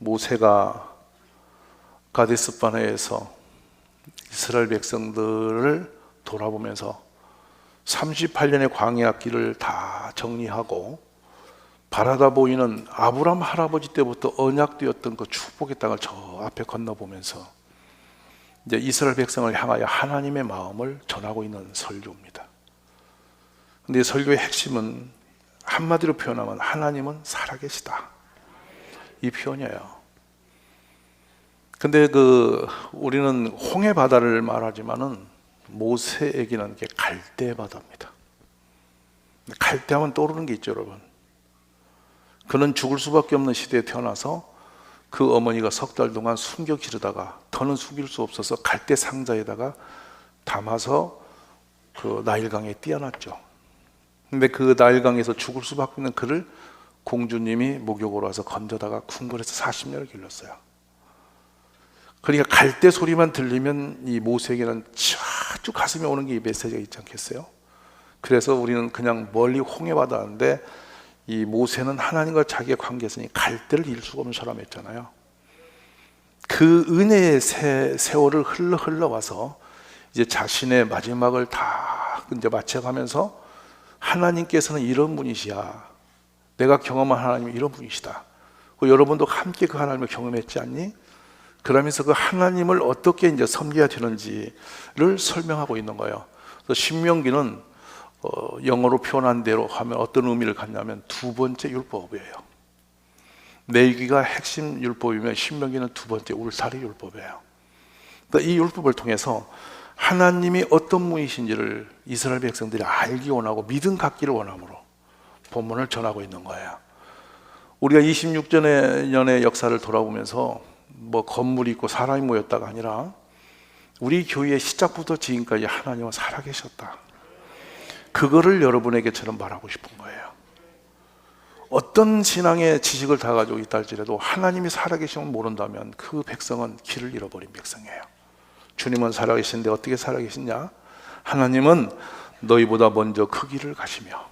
모세가 가데스 바네에서 이스라엘 백성들을 돌아보면서 38년의 광야 길을 다 정리하고 바라다 보이는 아브라함 할아버지 때부터 언약되었던 그 축복의 땅을 저 앞에 건너보면서 이제 이스라엘 백성을 향하여 하나님의 마음을 전하고 있는 설교입니다. 근데 이 설교의 핵심은 한마디로 표현하면 하나님은 살아계시다, 이 표현이에요. 근데 우리는 홍해 바다를 말하지만은 모세에게는 게 갈대 바다입니다. 갈대하면 떠오르는 게 있죠, 여러분. 그는 죽을 수밖에 없는 시대에 태어나서 그 어머니가 석 달 동안 숨겨 기르다가 더는 숨길 수 없어서 갈대 상자에다가 담아서 그 나일강에 띄어놨죠. 근데 그 나일강에서 죽을 수밖에 없는 그를 공주님이 목욕으로 와서 건져다가 궁궐에서 40년을 길렀어요. 그러니까 갈대 소리만 들리면 이 모세에게는 아주 가슴에 오는 게 이 메시지가 있지 않겠어요? 그래서 우리는 그냥 멀리 홍해바다인데 이 모세는 하나님과 자기의 관계성이 갈대를 잃을 수가 없는 사람이었잖아요. 그 은혜의 세월을 흘러와서 이제 자신의 마지막을 다 이제 마쳐가면서 하나님께서는 이런 분이시야, 내가 경험한 하나님이 이런 분이시다, 여러분도 함께 그 하나님을 경험했지 않니? 그러면서 그 하나님을 어떻게 이제 섬겨야 되는지를 설명하고 있는 거예요. 그래서 신명기는 영어로 표현한 대로 하면 어떤 의미를 갖냐면 두 번째 율법이에요. 레위기가 핵심 율법이면 신명기는 두 번째 울타리 율법이에요. 그러니까 이 율법을 통해서 하나님이 어떤 분이신지를 이스라엘 백성들이 알기 원하고 믿음 갖기를 원함으로 본문을 전하고 있는 거예요. 우리가 26년의 역사를 돌아보면서 뭐 건물이 있고 사람이 모였다가 아니라 우리 교회의 시작부터 지금까지 하나님은 살아계셨다, 그거를 여러분에게처럼 말하고 싶은 거예요. 어떤 신앙의 지식을 다 가지고 있다 할지라도 하나님이 살아계심을 모른다면 그 백성은 길을 잃어버린 백성이에요. 주님은 살아계신데 어떻게 살아계시냐? 하나님은 너희보다 먼저 그 길을 가시며,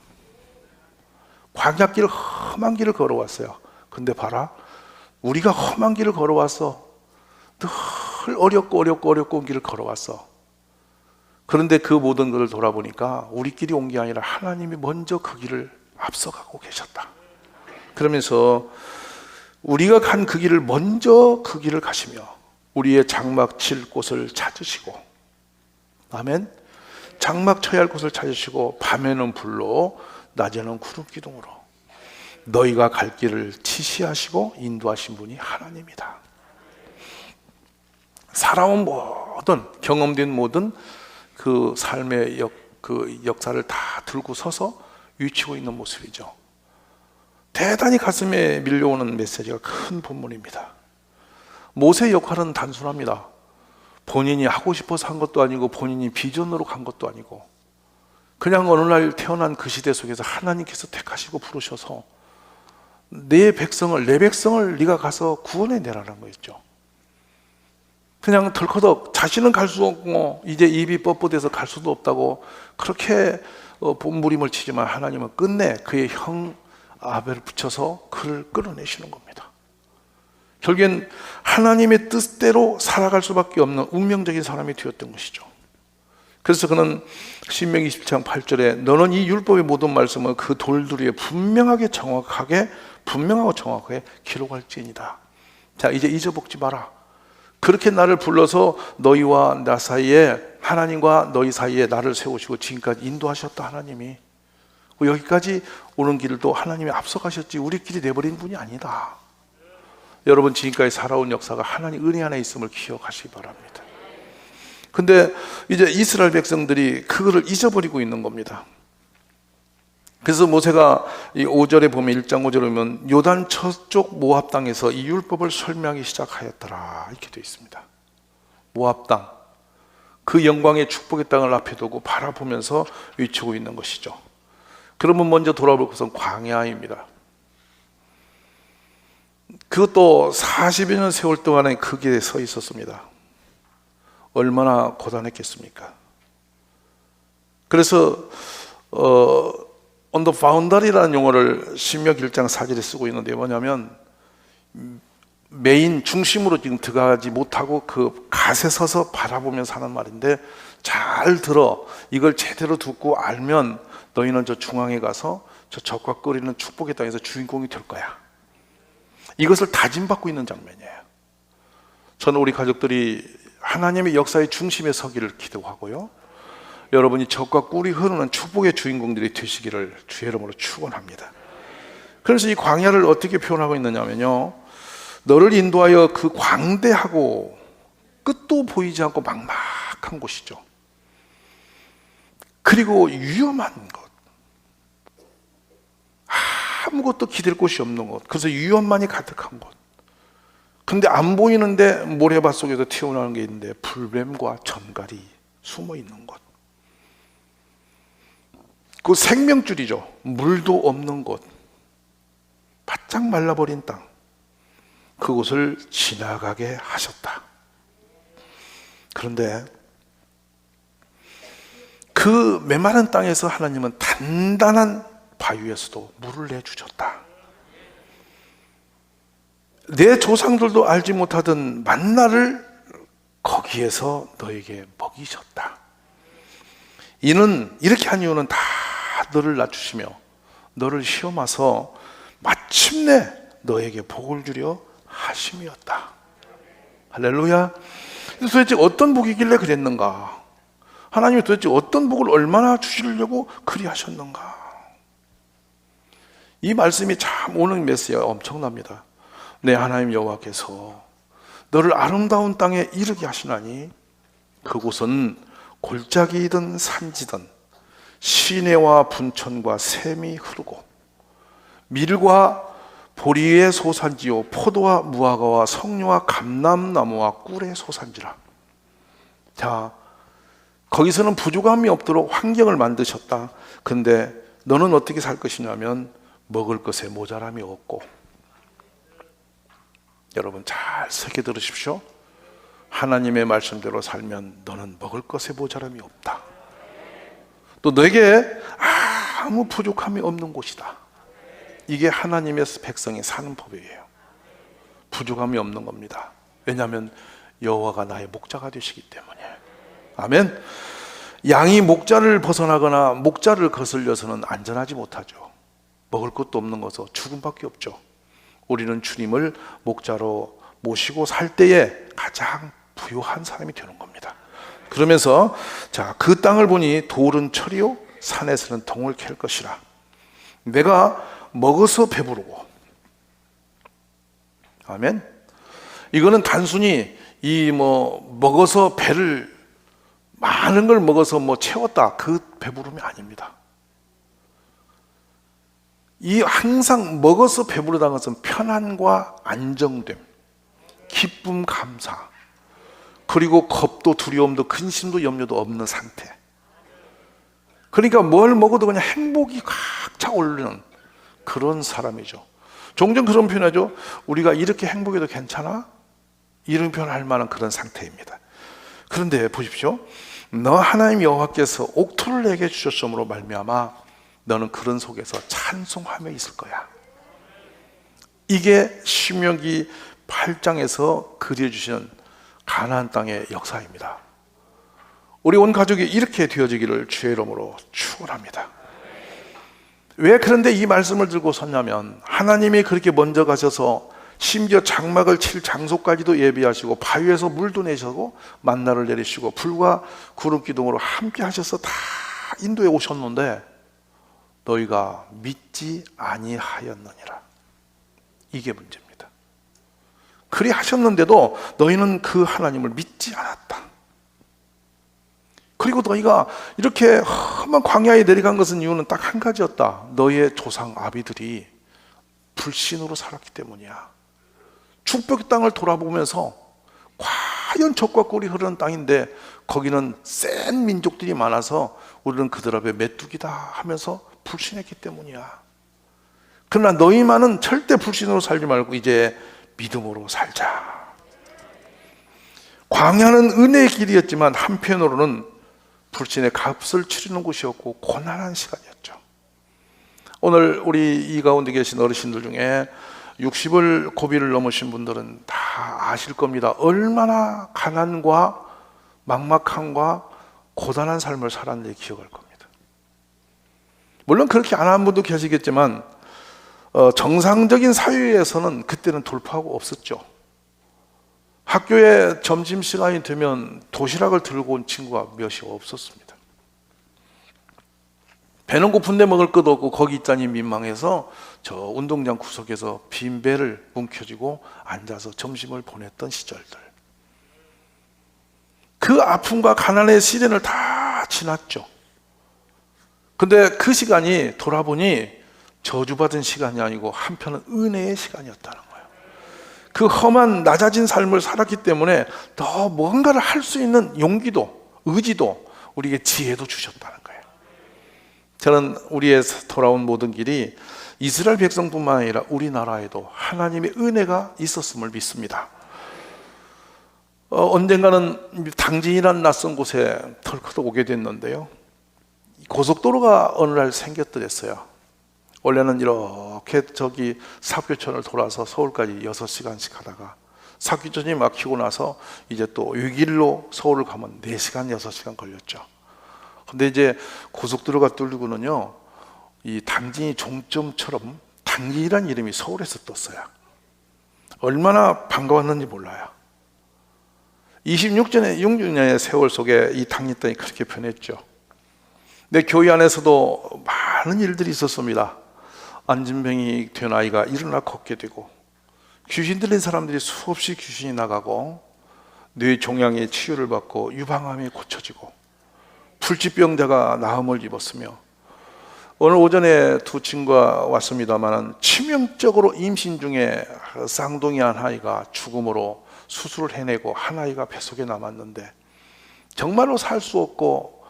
광야길 험한 길을 걸어왔어요. 근데 봐라, 우리가 험한 길을 걸어왔어. 늘 어렵고 온 길을 걸어왔어. 그런데 그 모든 것을 돌아보니까 우리끼리 온 게 아니라 하나님이 먼저 그 길을 앞서가고 계셨다. 그러면서 우리가 간 그 길을 먼저 그 길을 가시며 우리의 장막 칠 곳을 찾으시고, 아멘, 장막 쳐야 할 곳을 찾으시고 밤에는 불로 낮에는 구름 기둥으로 너희가 갈 길을 지시하시고 인도하신 분이 하나님이다. 살아온 모든 경험된 모든 그 삶의 그 역사를 다 들고 서서 위치고 있는 모습이죠. 대단히 가슴에 밀려오는 메시지가 큰 본문입니다. 모세의 역할은 단순합니다. 본인이 하고 싶어서 한 것도 아니고 본인이 비전으로 간 것도 아니고 그냥 어느 날 태어난 그 시대 속에서 하나님께서 택하시고 부르셔서 내 백성을 네가 가서 구원해 내라는 거였죠. 그냥 덜커덕 자신은 갈 수 없고 이제 입이 뻣뻣해서 갈 수도 없다고 그렇게 몸부림을 치지만 하나님은 끝내 그의 형 아벨을 붙여서 그를 끌어내시는 겁니다. 결국엔 하나님의 뜻대로 살아갈 수밖에 없는 운명적인 사람이 되었던 것이죠. 그래서 그는 신명기 27장 8절에 너는 이 율법의 모든 말씀을 그 돌두리에 분명하고 정확하게 기록할지니이다. 자, 이제 잊어먹지 마라. 그렇게 나를 불러서 너희와 나 사이에, 하나님과 너희 사이에 나를 세우시고 지금까지 인도하셨다. 하나님이 여기까지 오는 길도 하나님이 앞서가셨지 우리끼리 내버린 분이 아니다. 여러분 지금까지 살아온 역사가 하나님 은혜 안에 있음을 기억하시기 바랍니다. 근데 이제 이스라엘 백성들이 그거를 잊어버리고 있는 겁니다. 그래서 모세가 이 5절에 보면 1장 5절에 보면 요단 저쪽 모압 땅에서 이 율법을 설명하기 시작하였더라 이렇게 되어 있습니다. 모압 땅, 그 영광의 축복의 땅을 앞에 두고 바라보면서 외치고 있는 것이죠. 그러면 먼저 돌아볼 것은 광야입니다. 그것도 40여 년 세월 동안에 그 길에 서 있었습니다. 얼마나 고단했겠습니까? 그래서 on the boundary라는 용어를 신명기 1장 4절에 쓰고 있는데 뭐냐면 메인 중심으로 지금 들어가지 못하고 그 갓에 서서 바라보면서 하는 말인데, 잘 들어. 이걸 제대로 듣고 알면 너희는 저 중앙에 가서 저 적과 끓이는 축복의 땅에서 주인공이 될 거야. 이것을 다짐받고 있는 장면이에요. 저는 우리 가족들이 하나님의 역사의 중심에 서기를 기도하고요, 여러분이 적과 꿀이 흐르는 축복의 주인공들이 되시기를 주의 이름으로 축원합니다. 그래서 이 광야를 어떻게 표현하고 있느냐면요, 너를 인도하여 그 광대하고 끝도 보이지 않고 막막한 곳이죠. 그리고 위험한 것, 아무것도 기댈 곳이 없는 곳, 그래서 위험만이 가득한 곳. 근데 안 보이는데 모래밭 속에서 튀어나오는 게 있는데 불뱀과 전갈이 숨어 있는 곳. 그 생명줄이죠. 물도 없는 곳, 바짝 말라버린 땅, 그곳을 지나가게 하셨다. 그런데 그 메마른 땅에서 하나님은 단단한 바위에서도 물을 내주셨다. 내 조상들도 알지 못하던 만나를 거기에서 너에게 먹이셨다. 이는, 이렇게 한 이유는 다 너를 낮추시며 너를 시험하서 마침내 너에게 복을 주려 하심이었다. 할렐루야. 도대체 어떤 복이길래 그랬는가? 하나님이 도대체 어떤 복을 얼마나 주시려고 그리 하셨는가? 이 말씀이 참 오늘 메시지가 엄청납니다. 내 하나님 여호와께서 너를 아름다운 땅에 이르게 하시나니 그곳은 골짜기이든 산지든 시내와 분천과 샘이 흐르고 밀과 보리의 소산지요 포도와 무화과와 석류와 감람나무와 꿀의 소산지라. 자, 거기서는 부족함이 없도록 환경을 만드셨다. 근데 너는 어떻게 살 것이냐면 먹을 것에 모자람이 없고, 여러분 잘 새겨 들으십시오. 하나님의 말씀대로 살면 너는 먹을 것에 모자람이 없다. 또 너에게 아무 부족함이 없는 곳이다. 이게 하나님의 백성이 사는 법이에요. 부족함이 없는 겁니다. 왜냐하면 여호와가 나의 목자가 되시기 때문에. 아멘. 양이 목자를 벗어나거나 목자를 거슬려서는 안전하지 못하죠. 먹을 것도 없는 것은 죽음밖에 없죠. 우리는 주님을 목자로 모시고 살 때에 가장 부유한 사람이 되는 겁니다. 그러면서 자, 그 땅을 보니 돌은 철이요 산에서는 동을 캘 것이라. 내가 먹어서 배부르고. 아멘. 이거는 단순히 먹어서 배를 많은 걸 먹어서 채웠다, 그 배부름이 아닙니다. 이 항상 먹어서 배부르다는 것은 편안과 안정됨, 기쁨, 감사, 그리고 겁도 두려움도 근심도 염려도 없는 상태. 그러니까 뭘 먹어도 그냥 행복이 꽉 차오르는 그런 사람이죠. 종종 그런 표현하죠. 우리가 이렇게 행복해도 괜찮아? 이런 표현할 만한 그런 상태입니다. 그런데 보십시오. 너 하나님 여호와께서 옥토를 내게 주셨으므로 말미암아 너는 그런 속에서 찬송하며 있을 거야. 이게 신명기 8장에서 그려주시는 가나안 땅의 역사입니다. 우리 온 가족이 이렇게 되어지기를 주의 이름으로 축원합니다. 왜 그런데 이 말씀을 들고 섰냐면, 하나님이 그렇게 먼저 가셔서 심지어 장막을 칠 장소까지도 예비하시고 바위에서 물도 내시고 만나를 내리시고 불과 구름 기둥으로 함께 하셔서 다 인도에 오셨는데 너희가 믿지 아니하였느니라. 이게 문제입니다. 그리 하셨는데도 너희는 그 하나님을 믿지 않았다. 그리고 너희가 이렇게 험한 광야에 내려간 것은 이유는 딱 한 가지였다. 너희의 조상 아비들이 불신으로 살았기 때문이야. 축복의 땅을 돌아보면서 과연 적과 꿀이 흐르는 땅인데 거기는 센 민족들이 많아서 우리는 그들 앞에 메뚜기다 하면서 불신했기 때문이야. 그러나 너희만은 절대 불신으로 살지 말고 이제 믿음으로 살자. 광야는 은혜의 길이었지만 한편으로는 불신의 값을 치르는 곳이었고 고난한 시간이었죠. 오늘 우리 이 가운데 계신 어르신들 중에 60을 고비를 넘으신 분들은 다 아실 겁니다. 얼마나 가난과 막막함과 고단한 삶을 살았는지 기억할 겁니다. 물론 그렇게 안 한 분도 계시겠지만 정상적인 사회에서는 그때는 돌파구가 없었죠. 학교에 점심시간이 되면 도시락을 들고 온 친구가 몇이 없었습니다. 배는 고픈데 먹을 것도 없고 거기 있자니 민망해서 저 운동장 구석에서 빈 배를 움켜쥐고 앉아서 점심을 보냈던 시절들. 그 아픔과 가난의 시련을 다 지났죠. 근데 그 시간이 돌아보니 저주받은 시간이 아니고 한편은 은혜의 시간이었다는 거예요. 그 험한 낮아진 삶을 살았기 때문에 더 뭔가를 할 수 있는 용기도 의지도 우리에게 지혜도 주셨다는 거예요. 저는 우리의 돌아온 모든 길이 이스라엘 백성뿐만 아니라 우리나라에도 하나님의 은혜가 있었음을 믿습니다. 언젠가는 당진이라는 낯선 곳에 덜컥 오게 됐는데요, 고속도로가 어느 날 생겼더랬어요. 원래는 이렇게 저기 사교천을 돌아서 서울까지 6시간씩 하다가 사교천이 막히고 나서 이제 또 이 길로 서울을 가면 4시간 6시간 걸렸죠. 근데 이제 고속도로가 뚫리고는요, 이 당진이 종점처럼 당진이라는 이름이 서울에서 떴어요. 얼마나 반가웠는지 몰라요. 26년의 세월 속에 이 당진 땅이 그렇게 변했죠. 근데 교회 안에서도 많은 일들이 있었습니다. 안진병이 된 아이가 일어나 걷게 되고, 귀신 들린 사람들이 수없이 귀신이 나가고, 뇌 종양의 치유를 받고 유방암이 고쳐지고, 불치병자가 나음을 입었으며, 오늘 오전에 두 친구가 왔습니다만 치명적으로 임신 중에 쌍둥이 한 아이가 죽음으로 수술을 해내고 한 아이가 뱃속에 남았는데, 정말로 살 수 없고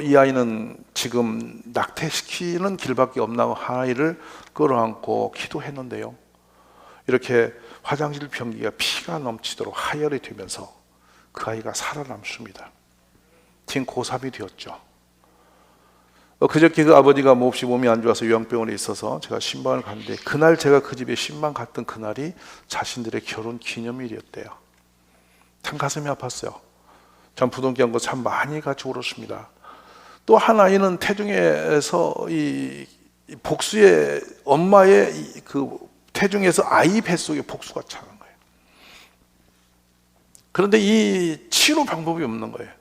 이 아이는 지금 낙태시키는 길밖에 없나 한 아이를 끌어안고 기도했는데요, 이렇게 화장실 변기가 피가 넘치도록 하열이 되면서 그 아이가 살아남습니다. 지금 고3이 되었죠. 그저께 그 아버지가 몹시 몸이 안 좋아서 요양병원에 있어서 제가 신방을 갔는데, 그날 제가 그 집에 신방 갔던 그날이 자신들의 결혼 기념일이었대요. 참 가슴이 아팠어요. 참 부둥켜 거 참 많이 같이 울었습니다. 또 한 아이는 태중에서 이 복수의 엄마의 그 태중에서 아이 뱃속에 복수가 차는 거예요. 그런데 이 치료 방법이 없는 거예요.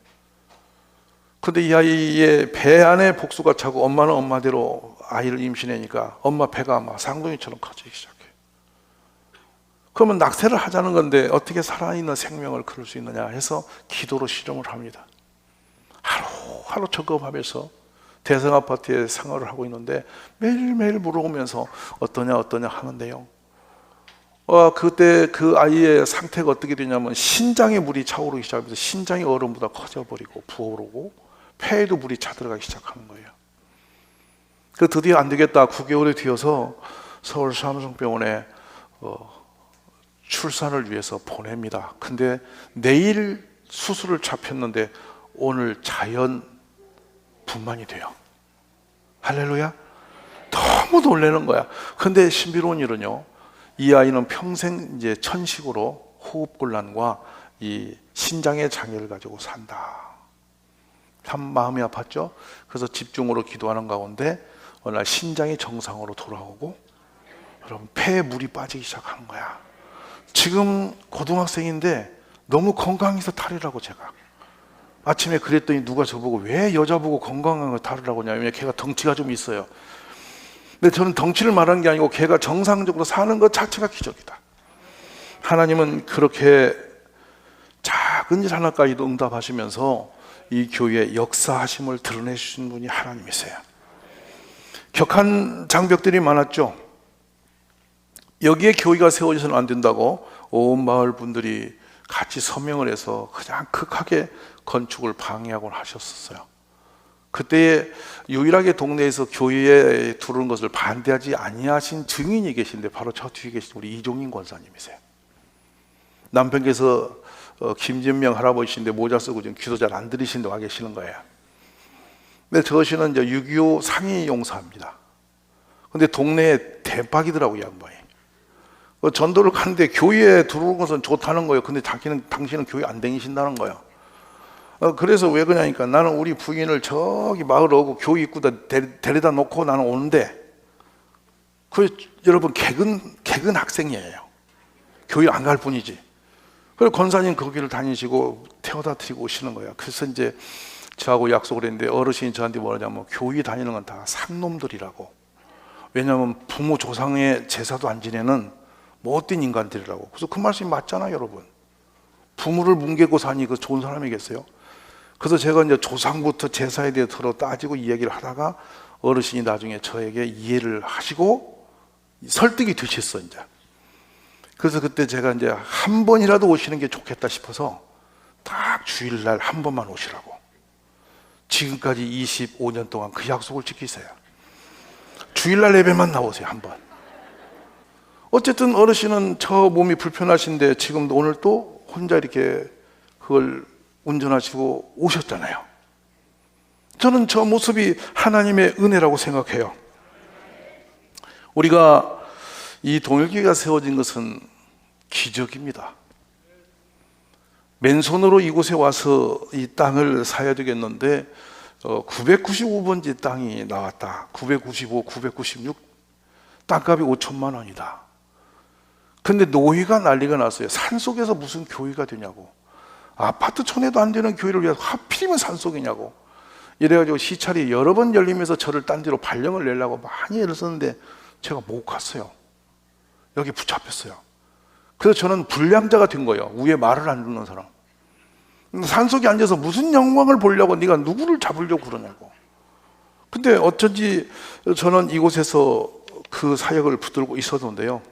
그런데 이 아이의 배 안에 복수가 차고 엄마는 엄마대로 아이를 임신하니까 엄마 배가 막 쌍둥이처럼 커지기 시작해요. 그러면 낙태를 하자는 건데 어떻게 살아있는 생명을 그럴 수 있느냐 해서 기도로 실험을 합니다. 하루하루 점검하면서 대성 아파트에 생활을 하고 있는데 매일매일 물어보면서 어떠냐 하는데요, 그때 그 아이의 상태가 어떻게 되냐면 신장에 물이 차오르기 시작하면서 신장이 얼음보다 커져버리고 부어오르고 폐에도 물이 차들어가기 시작하는 거예요. 그 드디어 안 되겠다, 9개월이 되어서 서울 삼성병원에 출산을 위해서 보냅니다. 근데 내일 수술을 잡혔는데 오늘 자연 분만이 돼요. 할렐루야. 너무 놀라는 거야. 근데 신비로운 일은요, 이 아이는 평생 이제 천식으로 호흡곤란과 이 신장의 장애를 가지고 산다. 참 마음이 아팠죠. 그래서 집중으로 기도하는 가운데 어느 날 신장이 정상으로 돌아오고, 여러분 폐에 물이 빠지기 시작하는 거야. 지금 고등학생인데 너무 건강해서 탈이라고. 제가 아침에 그랬더니 누가 저보고 왜 여자보고 건강한 걸 탈이라고 하냐, 왜냐면 걔가 덩치가 좀 있어요. 근데 저는 덩치를 말한 게 아니고 걔가 정상적으로 사는 것 자체가 기적이다. 하나님은 그렇게 작은 일 하나까지도 응답하시면서 이 교회의 역사하심을 드러내주신 분이 하나님이세요. 격한 장벽들이 많았죠. 여기에 교회가 세워져서는 안 된다고 온 마을 분들이 같이 서명을 해서 그냥 극하게 건축을 방해하곤 하셨었어요. 그때 유일하게 동네에서 교회에 두르는 것을 반대하지 아니하신 증인이 계신데 바로 저 뒤에 계신 우리 이종인 권사님이세요. 남편께서 김진명 할아버지신데 모자 쓰고 지금 기도 잘 안 들으신데 와 계시는 거예요. 근데 저씨는 이제 6.25 상위 용사입니다. 근데 동네에 대박이더라고요, 양반이. 전도를 가는데 교회에 들어오는 것은 좋다는 거예요. 근데 당신은 교회 안 다니신다는 거예요. 그래서 왜 그러냐니까 나는 우리 부인을 저기 마을 오고 교회 입구다 데려다 놓고 나는 오는데 여러분 개근 학생이에요. 교회 안 갈 뿐이지. 그리고 권사님 거기를 다니시고 태워다 드리고 오시는 거예요. 그래서 이제 저하고 약속을 했는데 어르신이 저한테 뭐라냐면 교회 다니는 건 다 상놈들이라고. 왜냐하면 부모 조상의 제사도 안 지내는 못된 인간들이라고. 그래서 그 말씀이 맞잖아요, 여러분. 부모를 뭉개고 사니 그 좋은 사람이겠어요? 그래서 제가 이제 조상부터 제사에 대해 들어 따지고 이야기를 하다가 어르신이 나중에 저에게 이해를 하시고 설득이 되셨어, 이제. 그래서 그때 제가 이제 한 번이라도 오시는 게 좋겠다 싶어서 딱 주일날 한 번만 오시라고. 지금까지 25년 동안 그 약속을 지키세요. 주일날 예배만 나오세요, 한 번. 어쨌든 어르신은 저 몸이 불편하신데 지금 오늘 또 혼자 이렇게 그걸 운전하시고 오셨잖아요. 저는 저 모습이 하나님의 은혜라고 생각해요. 우리가 이 동일교회가 세워진 것은 기적입니다. 맨손으로 이곳에 와서 이 땅을 사야 되겠는데 995번지 땅이 나왔다. 995, 996 땅값이 5천만 원이다. 근데 노예가 난리가 났어요. 산속에서 무슨 교회가 되냐고. 아파트촌에도 안 되는 교회를 왜 하필이면 산속이냐고. 이래가지고 시찰이 여러 번 열리면서 저를 딴 데로 발령을 내려고 많이 애를 썼는데 제가 못 갔어요. 여기 붙잡혔어요. 그래서 저는 불량자가 된 거예요. 위에 말을 안 듣는 사람. 산속에 앉아서 무슨 영광을 보려고 네가 누구를 잡으려고 그러냐고. 근데 어쩐지 저는 이곳에서 그 사역을 붙들고 있었는데요.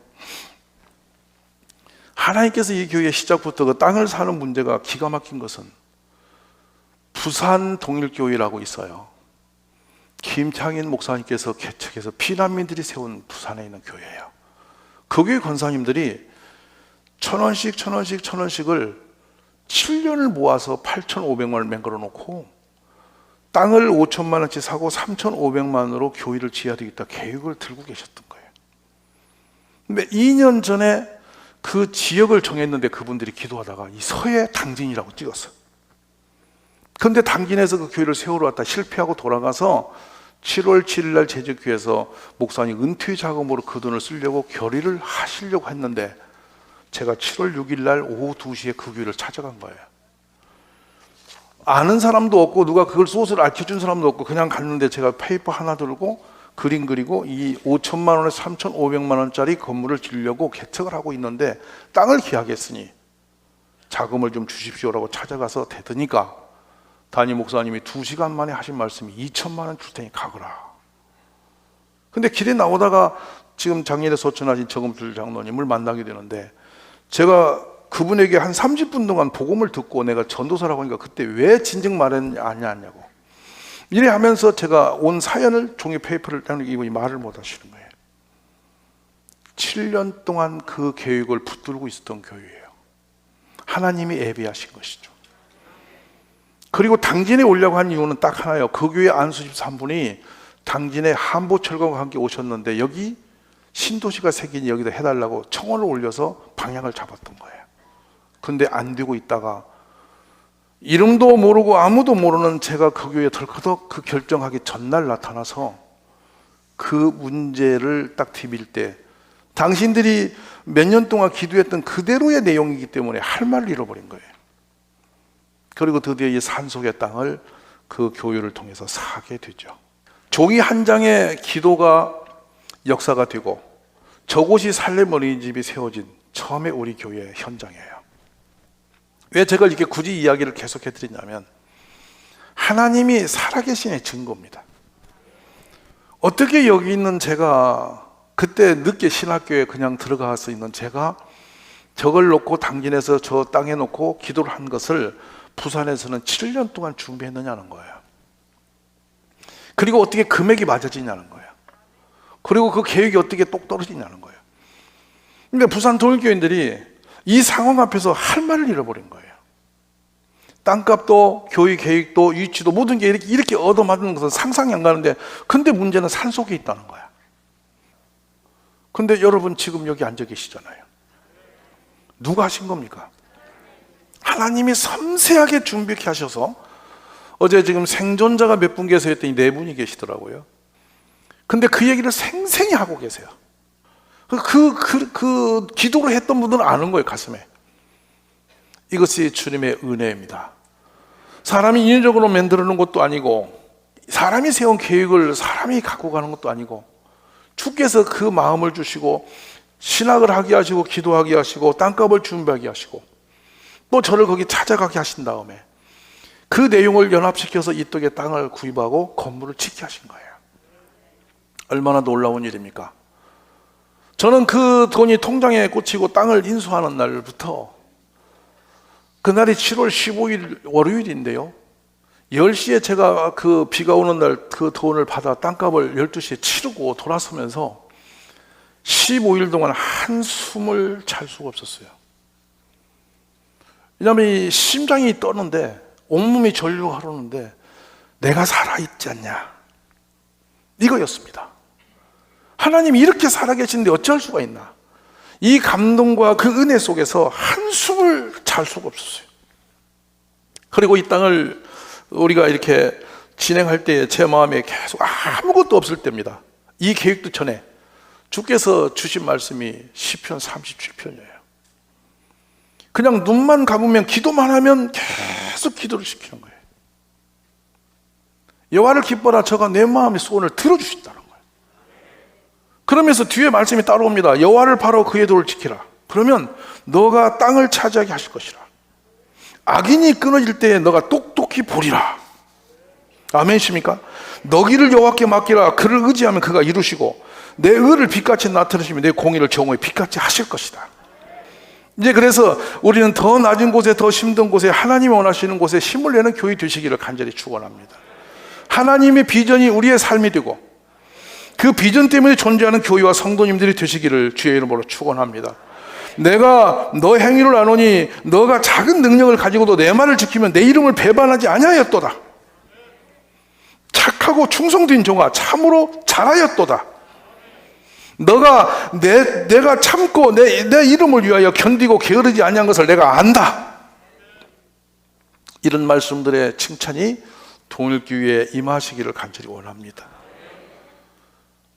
하나님께서 이 교회 시작부터 그 땅을 사는 문제가 기가 막힌 것은 부산 동일교회라고 있어요. 김창인 목사님께서 개척해서 피난민들이 세운 부산에 있는 교회예요. 그 교회 권사님들이 1,000원씩을 7년을 모아서 8,500만 원을 맹걸어 놓고 땅을 5천만 원치 사고 3,500만 원으로 교회를 지어야 되겠다 계획을 들고 계셨던 거예요. 근데 2년 전에 그 지역을 정했는데 그분들이 기도하다가 이 서해 당진이라고 찍었어요. 그런데 당진에서 그 교회를 세우러 왔다 실패하고 돌아가서 7월 7일 날 제주교회에서 목사님 은퇴 자금으로 그 돈을 쓰려고 결의를 하시려고 했는데 제가 7월 6일 날 오후 2시에 그 교회를 찾아간 거예요. 아는 사람도 없고 누가 그걸 소스를 알려준 사람도 없고 그냥 갔는데 제가 페이퍼 하나 들고 그림 그리고 이 5천만 원에 3,500만 원짜리 건물을 지으려고 개척을 하고 있는데 땅을 계약했으니 자금을 좀 주십시오라고 찾아가서 대드니까 담임 목사님이 2시간 만에 하신 말씀이 2천만 원 줄 테니 가거라. 근데 길에 나오다가 지금 작년에 소천하신 정음술 장로님을 만나게 되는데 제가 그분에게 한 30분 동안 복음을 듣고 내가 전도사라고 하니까 그때 왜 진즉 말했냐고 이래 하면서 제가 온 사연을 종이 페이퍼를 따는 이분이 말을 못 하시는 거예요. 7년 동안 그 계획을 붙들고 있었던 교회예요. 하나님이 예비하신 것이죠. 그리고 당진에 오려고 한 이유는 딱 하나예요. 그 교회 안수집 3분이 당진에 한보철거와 함께 오셨는데 여기 신도시가 생기니 여기다 해달라고 청원을 올려서 방향을 잡았던 거예요. 근데 안 되고 있다가 이름도 모르고 아무도 모르는 제가 그 교회에 덜커덕 그 결정하기 전날 나타나서 그 문제를 딱 디빌 때 당신들이 몇 년 동안 기도했던 그대로의 내용이기 때문에 할 말을 잃어버린 거예요. 그리고 드디어 이 산속의 땅을 그 교회를 통해서 사게 되죠. 종이 한 장의 기도가 역사가 되고 저곳이 살렘 어린이집이 세워진 처음에 우리 교회의 현장이에요. 왜 제가 이렇게 굳이 이야기를 계속해 드리냐면 하나님이 살아계신의 증거입니다. 어떻게 여기 있는 제가 그때 늦게 신학교에 그냥 들어가서 있는 제가 저걸 놓고 당진에서 저 땅에 놓고 기도를 한 것을 부산에서는 7년 동안 준비했느냐는 거예요. 그리고 어떻게 금액이 맞아지냐는 거예요. 그리고 그 계획이 어떻게 똑 떨어지냐는 거예요. 그러니까 부산 동일교인들이 이 상황 앞에서 할 말을 잃어버린 거예요. 땅값도 교회 계획도 위치도 모든 게 이렇게 얻어맞는 것은 상상이 안 가는데 근데 문제는 산속에 있다는 거야. 근데 여러분 지금 여기 앉아 계시잖아요. 누가 하신 겁니까? 하나님이 섬세하게 준비케 하셔서, 어제 지금 생존자가 몇 분 계세요 했더니 4분이 계시더라고요. 근데 그 얘기를 생생히 하고 계세요. 그 기도를 했던 분들은 아는 거예요, 가슴에. 이것이 주님의 은혜입니다. 사람이 인위적으로 만들어 놓은 것도 아니고, 사람이 세운 계획을 사람이 갖고 가는 것도 아니고, 주께서 그 마음을 주시고 신학을 하게 하시고 기도하게 하시고 땅값을 준비하게 하시고 또 저를 거기 찾아가게 하신 다음에 그 내용을 연합시켜서 이 땅의 땅을 구입하고 건물을 짓게 하신 거예요. 얼마나 놀라운 일입니까? 저는 그 돈이 통장에 꽂히고 땅을 인수하는 날부터, 그날이 7월 15일 월요일인데요, 10시에 제가 그 비가 오는 날 그 돈을 받아 땅값을 12시에 치르고 돌아서면서 15일 동안 한숨을 잘 수가 없었어요. 왜냐하면 이 심장이 떠는데, 온몸이 전류하려는데 내가 살아있지 않냐, 이거였습니다. 하나님이 이렇게 살아계신데 어쩔 수가 있나. 이 감동과 그 은혜 속에서 한숨을 잘 수가 없었어요. 그리고 이 땅을 우리가 이렇게 진행할 때 제 마음에 계속 아무것도 없을 때입니다. 이 계획도 전에 주께서 주신 말씀이 시편 37편이에요. 그냥 눈만 감으면, 기도만 하면 계속 기도를 시키는 거예요. 여호와를 기뻐라, 저가 내 마음의 소원을 들어주신다는 거예요. 그러면서 뒤에 말씀이 따라옵니다. 여호와를 바로 그의 도를 지키라. 그러면 너가 땅을 차지하게 하실 것이라. 악인이 끊어질 때에 너가 똑똑히 보리라. 아멘이십니까? 너기를 여호와께 맡기라. 그를 의지하면 그가 이루시고 내 의를 빛같이 나타내시며 내 공의를 정오에 빛같이 하실 것이다. 이제 그래서 우리는 더 낮은 곳에, 더 힘든 곳에, 하나님이 원하시는 곳에 힘을 내는 교회 되시기를 간절히 축원합니다. 하나님의 비전이 우리의 삶이 되고 그 비전 때문에 존재하는 교회와 성도님들이 되시기를 주의 이름으로 축원합니다. 내가 너 행위를 아노니 너가 작은 능력을 가지고도 내 말을 지키면 내 이름을 배반하지 아니하였도다. 착하고 충성된 종아, 참으로 잘하였도다. 너가 내가 참고 내 이름을 위하여 견디고 게으르지 아니한 것을 내가 안다. 이런 말씀들의 칭찬이 동일교회에 임하시기를 간절히 원합니다.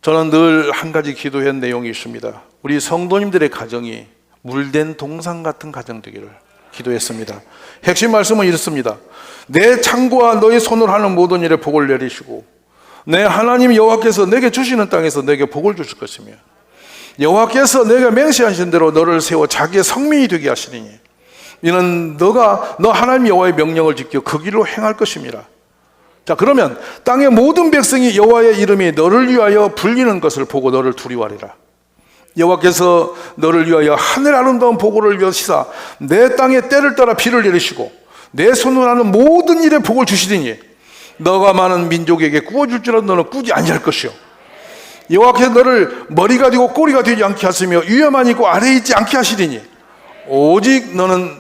저는 늘 한 가지 기도한 내용이 있습니다. 우리 성도님들의 가정이 물된 동상 같은 가정 되기를 기도했습니다. 핵심 말씀은 이렇습니다. 내 창고와 너의 손으로 하는 모든 일에 복을 내리시고 내 하나님 여호와께서 내게 주시는 땅에서 내게 복을 주실 것이며 여호와께서 내가 맹세하신 대로 너를 세워 자기의 성민이 되게 하시리니 이는 너 하나님 여호와의 명령을 지켜 그 길로 행할 것임이라. 자, 그러면 땅의 모든 백성이 여호와의 이름이 너를 위하여 불리는 것을 보고 너를 두려워하리라. 여호와께서 너를 위하여 하늘 아름다운 보고를 여시사 내 땅에 때를 따라 비를 내리시고 내 손으로 하는 모든 일에 복을 주시리니 너가 많은 민족에게 구워줄 줄 알아 너는 꾸지 아니할 것이요 여호와께서 너를 머리가 되고 꼬리가 되지 않게 하시며 위에만 있고 아래에 있지 않게 하시리니 오직 너는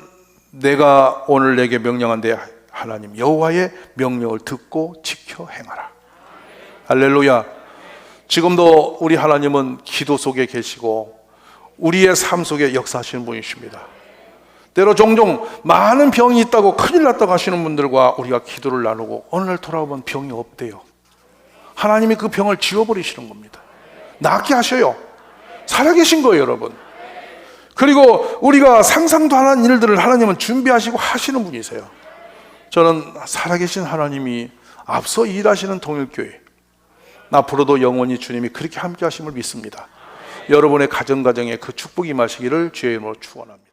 내가 오늘 내게 명령한 데 하나님 여호와의 명령을 듣고 지켜 행하라. 할렐루야. 지금도 우리 하나님은 기도 속에 계시고 우리의 삶 속에 역사하시는 분이십니다. 때로 종종 많은 병이 있다고 큰일 났다고 하시는 분들과 우리가 기도를 나누고 어느 날 돌아오면 병이 없대요. 하나님이 그 병을 지워버리시는 겁니다. 낫게 하셔요. 살아계신 거예요, 여러분. 그리고 우리가 상상도 안 한 일들을 하나님은 준비하시고 하시는 분이세요. 저는 살아계신 하나님이 앞서 일하시는 동일교회, 앞으로도 영원히 주님이 그렇게 함께 하심을 믿습니다. 여러분의 가정에 그 축복이 임하시기를 주의 이름으로 축원합니다.